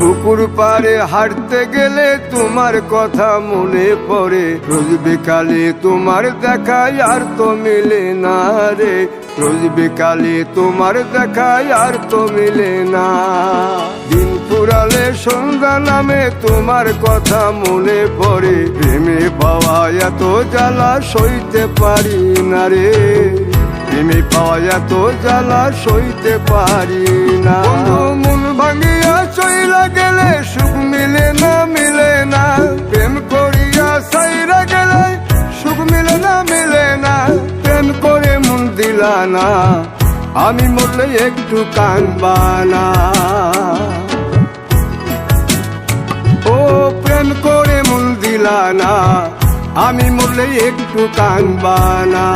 পুকুর পাড়ে হাঁটতে গেলে তোমার কথা মনে পড়ে, রোজ বিকালে তোমার দেখায় আর তো মিলে না রে, রোজ বিকালে তোমার দেখায় আর তো মিলে না। দিন ফুরালে সন্ধ্যা নামে তোমার কথা মনে পড়ে, প্রেমে পাওয়া এত জ্বালা সইতে পারি না রে, প্রেমে পাওয়া এত জ্বালা সইতে পারি না। মন ভাঙিয়া চইলা গেলে সুখ মিলে না, মিলে না, প্রেম করিয়া সাইরা গেলে সুখ মিলে না, মিলে না, প্রেম করে মন দিলা না, আমি মরলে একটু কাঁদবা না। ও প্রেম করে মন দিলা না, আমি মরলে একটু কাঁদবা না।